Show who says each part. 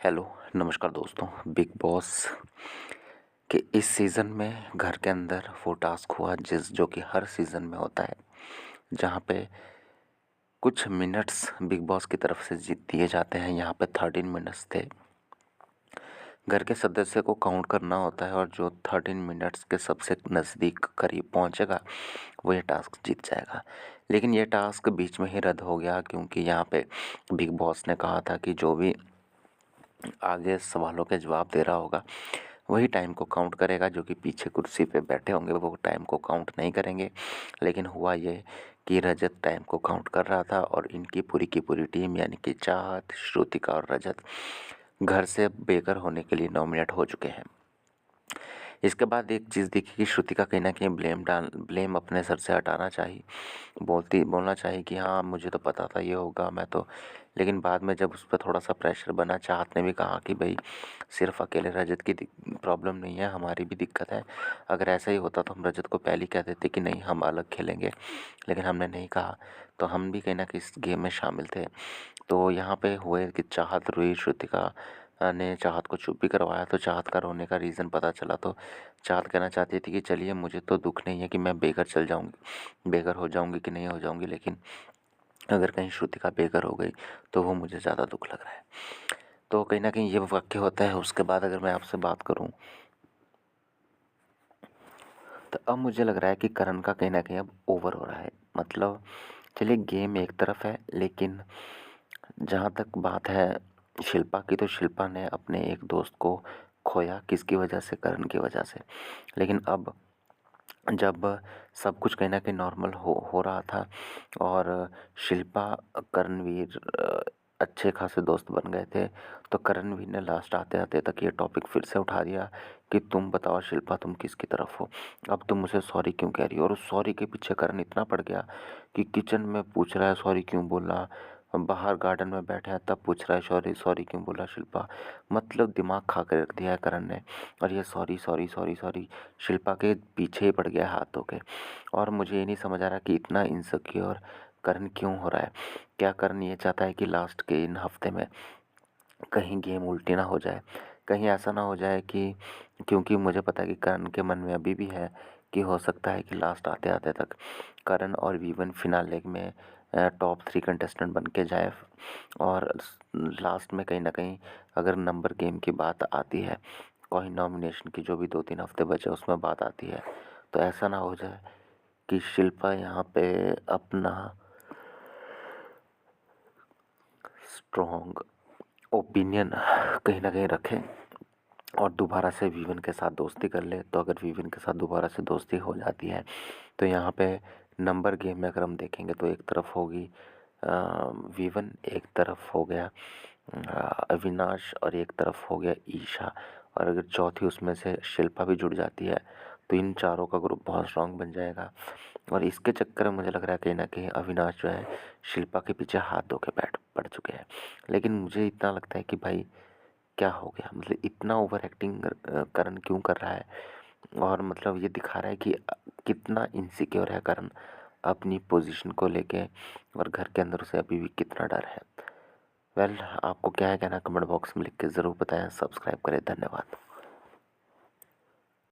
Speaker 1: Hello, नमस्कार दोस्तों। Big boss के इस सीज़न में घर के अंदर वो टास्क हुआ जो कि हर सीज़न में होता है, जहाँ पे कुछ मिनट्स बिग बॉस की तरफ से जीत दिए जाते हैं। यहाँ पे 13 मिनट्स थे। घर के सदस्य को काउंट करना होता है और जो 13 मिनट्स के सबसे नज़दीक करीब पहुँचेगा वो ये टास्क जीत जाएगा। लेकिन ये टास्क बीच में ही रद्द हो गया, क्योंकि यहाँ पे बिग बॉस ने कहा था कि जो भी आगे सवालों के जवाब दे रहा होगा वही टाइम को काउंट करेगा, जो कि पीछे कुर्सी पे बैठे होंगे वो टाइम को काउंट नहीं करेंगे। लेकिन हुआ ये कि रजत टाइम को काउंट कर रहा था और इनकी पूरी की पूरी टीम यानी कि चाहत, श्रुतिका और रजत घर से बेघर होने के लिए नॉमिनेट हो चुके हैं। इसके बाद एक चीज़ दिखी कि श्रुतिका कहीं न कहीं ब्लेम अपने सर से हटाना चाहिए। बोलना चाहिए कि हाँ, मुझे तो पता था ये होगा, मैं तो। लेकिन बाद में जब उस पर थोड़ा-सा प्रेशर बना, चाहत ने भी कहा कि भई सिर्फ़ अकेले रजत की प्रॉब्लम नहीं है, हमारी भी दिक्कत है। अगर ऐसा ही होता तो हम रजत को पहले ही कह देते कि नहीं, हम अलग खेलेंगे। लेकिन हमने नहीं कहा, तो हम भी कहीं न कहीं इस गेम में शामिल थे। तो यहाँ पे हुए कि चाहत रोई, श्रुतिका ने चाहत को चुप भी करवाया। तो चाहत का रोने का रीज़न पता चला तो चाहत कहना चाहती थी कि चलिए, मुझे तो दुःख नहीं है कि मैं बेघर चल जाऊँगी, बेघर हो जाऊँगी कि नहीं हो जाऊँगी, लेकिन अगर कहीं श्रुतिका बेघर हो गई तो वो मुझे ज़्यादा दुःख लग रहा है। तो कहीं न कहीं ये वाक़या होता है। उसके बाद अगर मैं आपसे बात करूँ, तो अब मुझे लग रहा है कि करण का कहीं न कहीं अब ओवर हो रहा है। मतलब चलिए, गेम एक तरफ है, लेकिन जहाँ तक बात है शिल्पा की, तो शिल्पा ने अपने एक दोस्त को खोया। किसकी वजह से? करण की वजह से। लेकिन अब जब सब कुछ कहीं न कहीं नॉर्मल हो रहा था और शिल्पा, करणवीर अच्छे खासे दोस्त बन गए थे, तो करणवीर ने लास्ट आते-आते तक ये टॉपिक फिर से उठा दिया कि तुम बताओ शिल्पा, तुम किसकी तरफ हो? अब तुम मुझे सॉरी क्यों कह रही हो? और उस सॉरी के पीछे करण इतना पड़ गया कि किचन में पूछ रहा है सॉरी क्यों बोला, बाहर गार्डन में बैठे हैं तब पूछ रहा है सॉरी सॉरी क्यों बोला शिल्पा। मतलब दिमाग खा कर रख दिया है करण ने। और ये sorry sorry sorry sorry Shilpa के पीछे ही पड़ गया हाथ धो के। और मुझे ये नहीं समझ आ रहा कि इतना इनसिक्योर करण क्यों हो रहा है। क्या करण ये चाहता है कि लास्ट के इन हफ्ते में कहीं गेम उल्टी ना हो जाए, कहीं ऐसा ना हो जाए कि, क्योंकि मुझे पता है कि करण के मन में अभी भी है कि हो सकता है कि लास्ट आते-आते तक करण और वीवन फिनाले में टॉप 3 कंटेस्टेंट बन के जाए। और लास्ट में कहीं न कहीं अगर नंबर गेम की बात आती है, कोई नॉमिनेशन की जो भी 2-3 हफ्ते बचे उसमें बात आती है, तो ऐसा ना हो जाए कि शिल्पा यहाँ पे अपना स्ट्रॉन्ग ओपिनियन कहीं न कहीं रखे और दोबारा से वीवन के साथ दोस्ती कर ले। तो अगर वीवन के साथ दोबारा से दोस्ती हो जाती है, तो यहाँ पे नंबर गेम में अगर हम देखेंगे तो एक तरफ होगी वीवन, एक तरफ हो गया अविनाश और एक तरफ हो गया ईशा। और अगर चौथी उसमें से शिल्पा भी जुड़ जाती है तो इन चारों का ग्रुप बहुत स्ट्रांग बन जाएगा। और इसके चक्कर में मुझे लग रहा है कहीं न कहीं अविनाश जो है शिल्पा के पीछे हाथ धो के बैठ पड़ चुके हैं। लेकिन मुझे इतना लगता है कि भाई क्या हो गया? मतलब इतना ओवर एक्टिंग करण क्यों कर रहा है? और मतलब ये दिखा रहा है कि कितना इनसिक्योर है करण अपनी पोजीशन को लेके, और घर के अंदर उसे अभी भी कितना डर है। वेल, आपको क्या है कहना, कमेंट बॉक्स में लिख के ज़रूर बताएं। सब्सक्राइब करें। धन्यवाद।